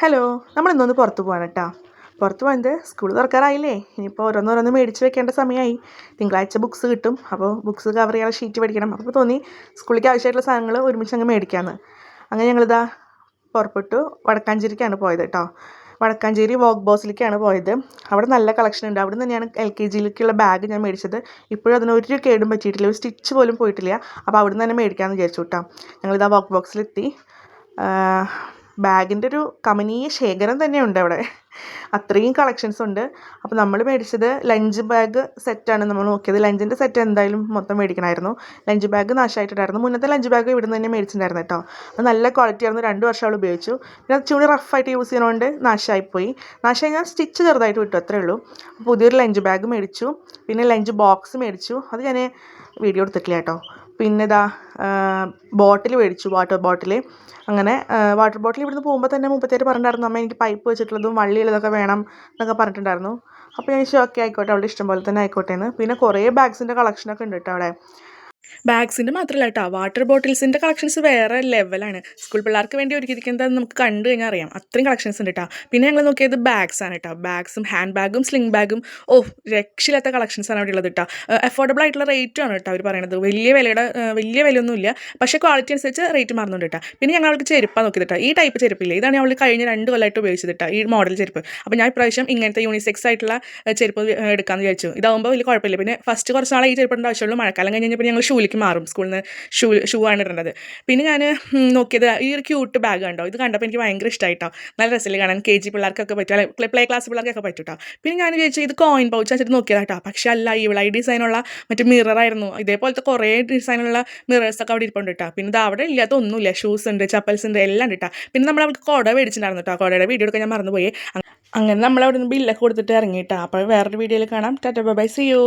Hello, നമ്മൾ ഇന്നൊന്ന് പുറത്ത് പോകാൻ കേട്ടോ. പുറത്ത് പോകുന്നത് സ്കൂൾ തുറക്കാറായില്ലേ, ഇനിയിപ്പോൾ ഓരോന്നോരോന്ന് മേടിച്ച് വെക്കേണ്ട സമയമായി. തിങ്കളാഴ്ച ബുക്സ് കിട്ടും, അപ്പോൾ ബുക്സ് കവർ ചെയ്യാൻ ഷീറ്റ് മേടിക്കണം. അപ്പോൾ തോന്നി സ്കൂളിലേക്ക് ആവശ്യമായിട്ടുള്ള സാധനങ്ങൾ ഒരുമിച്ച് അങ്ങ് മേടിക്കാമെന്ന്. അങ്ങനെ ഞങ്ങളിതാ പുറപ്പെട്ടു. വടക്കാഞ്ചേരിക്കാണ് പോയത് കേട്ടോ. വടക്കാഞ്ചേരി വോക്ക് ബോസിലേക്കാണ് പോയത്. അവിടെ നല്ല കളക്ഷൻ ഉണ്ട്. അവിടെ തന്നെയാണ് LKG-യിലേക്കുള്ള ബാഗ് ഞാൻ മേടിച്ചത്. ഇപ്പോഴും അതിനൊരു കേടും പറ്റിയിട്ടില്ല, ഒരു സ്റ്റിച്ച് പോലും പോയിട്ടില്ല. അപ്പോൾ അവിടെ നിന്ന് തന്നെ മേടിക്കാമെന്ന് വിചാരിച്ചു കേട്ടോ. ഞങ്ങളിതാ വോക്ക് ബോക്സിലെത്തി. ബാഗിൻ്റെ ഒരു കമനീയ ശേഖരം തന്നെയുണ്ട് അവിടെ, അത്രയും കളക്ഷൻസ് ഉണ്ട്. അപ്പോൾ നമ്മൾ മേടിച്ചത് ലഞ്ച് ബാഗ് സെറ്റാണ് നമ്മൾ നോക്കിയത്. ലഞ്ചിൻ്റെ സെറ്റ് എന്തായാലും മൊത്തം മേടിക്കണമായിരുന്നു. Lunch bag നാശമായിട്ടുണ്ടായിരുന്നു. മുന്നത്തെ ലഞ്ച് ബാഗ് ഇവിടെ നിന്ന് തന്നെ മേടിച്ചിട്ടുണ്ടായിരുന്നു കേട്ടോ. അത് നല്ല ക്വാളിറ്റി ആയിരുന്നു. 2 വർഷം അവൾ ഉപയോഗിച്ചു. പിന്നെ ചൂടി റഫായിട്ട് യൂസ് ചെയ്യുന്നതുകൊണ്ട് നാശമായിപ്പോയി. നാശമായി ഞാൻ സ്റ്റിച്ച് ചെറുതായിട്ട് വിട്ടു, അത്രേ ഉള്ളൂ. പുതിയൊരു ലഞ്ച് ബാഗ് മേടിച്ചു. പിന്നെ ലഞ്ച് ബോക്സ് മേടിച്ചു. അത് ഞാൻ വീഡിയോ എടുത്തിട്ടില്ല കേട്ടോ. പിന്നെ ഇതാ ബോട്ടിൽ മേടിച്ചു, വാട്ടർ ബോട്ടിൽ. അങ്ങനെ വാട്ടർ ബോട്ടിൽ ഇവിടുന്ന് പോകുമ്പോൾ തന്നെ മുമ്പത്തേര് പറഞ്ഞിട്ടുണ്ടായിരുന്നു, അമ്മ എനിക്ക് പൈപ്പ് വെച്ചിട്ടുള്ളതും വള്ളിയുള്ളതൊക്കെ വേണം എന്നൊക്കെ പറഞ്ഞിട്ടുണ്ടായിരുന്നു. അപ്പോൾ ഞാൻ ഓക്കെ ആയിക്കോട്ടെ, അവളുടെ ഇഷ്ടം പോലെ തന്നെ ആയിക്കോട്ടെ എന്ന്. പിന്നെ കുറേ ബാഗ്സിൻ്റെ കളക്ഷനൊക്കെ ഉണ്ട് കേട്ടോ അവിടെ. ബാഗ്സിൻ്റെ മാത്രമല്ല കേട്ടോ, വാട്ടർ ബോട്ടിൽസിൻ്റെ കളക്ഷൻസ് വേറെ ലെവലാണ്. സ്കൂൾ പിള്ളേർക്ക് വേണ്ടി ഒരുക്കിയിരിക്കുന്നത് നമുക്ക് കണ്ടു കഴിഞ്ഞാൽ അറിയാം, അത്രയും കളക്ഷൻസ് ഉണ്ട് കേട്ടോ. പിന്നെ ഞങ്ങൾ നോക്കിയത് ബാഗ്സാണ് കേട്ടോ. ബാഗ്സും ഹാൻഡ് ബാഗും സ്ലിംഗ് ബാഗും രക്ഷയില്ലാത്ത കളക്ഷൻസാണ് അവിടെ ഉള്ളത് കേട്ടോ. അഫോർഡബിൾ ആയിട്ടുള്ള റേറ്റും ആണ് കേട്ടോ അവർ പറയുന്നത്. വലിയ വിലയൊന്നുമില്ല, പക്ഷേ ക്വാളിറ്റി അനുസരിച്ച് റേറ്റ് മാറുന്നുണ്ട് കേട്ടോ. പിന്നെ ഞങ്ങൾ അവൾക്ക് ചെരുപ്പാണ് നോക്കിയത് കേട്ടോ. ഈ ടൈപ്പ് ചെരുപ്പില്ല, ഇതാണ് അവൾ കഴിഞ്ഞ 2 കൊല്ലമായിട്ട് ഉപയോഗിച്ചത് കേട്ടോ, ഈ മോഡൽ ചെരുപ്പ്. അപ്പോൾ ഞാൻ ഇപ്രാവശ്യം ഇങ്ങനത്തെ യൂണിസെക്സ് ആയിട്ടുള്ള ചെരുപ്പ് എടുക്കാമെന്ന് വിചാരിച്ചു. ഇതാകുമ്പോൾ വലിയ കുഴപ്പമില്ല. പിന്നെ ഫസ്റ്റ് കുറച്ച് നാളെ ഈ ചെരുപ്പിൻ്റെ ആവശ്യമുള്ളൂ. മഴക്കാലം കഴിഞ്ഞ് കഴിഞ്ഞപ്പോൾ ഞങ്ങൾ ഷൂലേക്ക് മാറും, സ്കൂളിൽ നിന്ന് ഷൂ ആണ് ഇടേണ്ടത്. പിന്നെ ഞാൻ നോക്കിയത് ഈ ഒരു ക്യൂട്ട് ബാഗ് കണ്ടോ. ഇത് കണ്ടപ്പോൾ എനിക്ക് ഭയങ്കര ഇഷ്ടമായിട്ടോ. നല്ല രസമില്ല കാണാൻ, KG പിള്ളേർക്കൊക്കെ പറ്റും, അല്ലെങ്കിൽ പ്ലേ ക്ലാസ് പിള്ളേർക്കൊക്കെ പറ്റും കേട്ടോ. പിന്നെ ഞാൻ വിചാരിച്ചു ഇത് കോയിൻ പൗച്ച് വെച്ചിട്ട് നോക്കിയതാ കേട്ടോ. പക്ഷേ അല്ല, ഇവളായി ഡിസൈനുള്ള മറ്റേ മിററായിരുന്നു. ഇതേപോലത്തെ കുറേ ഡിസൈനുള്ള മിറേഴ്സൊക്കെ അവിടെ ഇരിപ്പുണ്ട് കേട്ടോ. പിന്നെ ഇത് അവിടെ ഇല്ലാത്ത ഒന്നുമില്ല, ഷൂസ് ഉണ്ട്, ചപ്പൽസ് ഉണ്ട്, എല്ലാം ഉണ്ട് കേട്ടോ. പിന്നെ നമ്മൾ അവൾക്ക് കുട മേടിച്ചിട്ടുണ്ടായിരുന്നു കേട്ടോ. കുടയുടെ വീഡിയോ എടുക്കാൻ ഞാൻ മറന്നുപോയി. അങ്ങനെ നമ്മൾ അവിടെ നിന്ന് ബില്ലൊക്കെ കൊടുത്തിട്ട് ഇറങ്ങിയിട്ടാ. അപ്പോൾ വേറൊരു വീഡിയോയിൽ കാണാം. Tata bye bye, see U.